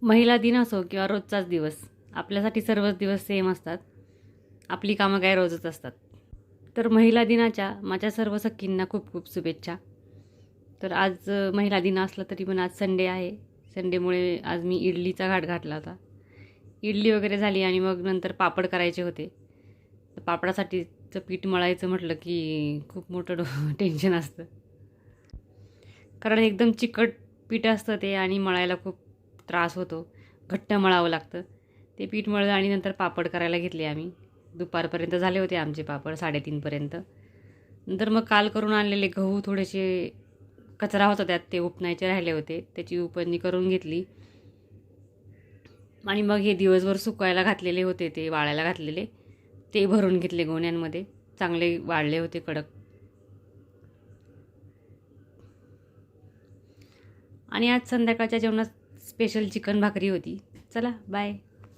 महिला दिन असो किंवा रोजचाच दिवस, आपल्यासाठी सर्वच दिवस सेम असतात. आपली कामं काय रोजच असतात. तर महिला दिनाच्या माझ्या सर्व सखींना खूप खूप शुभेच्छा. तर आज महिला दिन असला तरी पण आज संडे आहे. संडेमुळे आज मी इडलीचा घाट घातला होता. इडली वगैरे झाली आणि मग नंतर पापड करायचे होते. तर पापडासाठीचं पीठ मळायचं म्हटलं की खूप मोठं टेन्शन असतं. कारण एकदम चिकट पीठ असतं ते आणि मळायला खूप त्रास होतो. घट्ट मळावं लागतं. ते पीठ मळलं आणि नंतर पापड करायला घेतले आम्ही. दुपारपर्यंत झाले होते आमचे पापड 3:30 पर्यंत. नंतर मग काल करून आणलेले गहू थोडेसे कचरा होता त्यात, ते उपनायचे राहिले होते. त्याची उपणी करून घेतली आणि मग हे दिवसभर सुकायला घातलेले होते, ते वाळायला घातलेले, ते भरून घेतले गोण्यांमध्ये. चांगले वाळले होते कडक. आणि आज संध्याकाळच्या जेवणात स्पेशल चिकन भाकरी होती. चला बाय.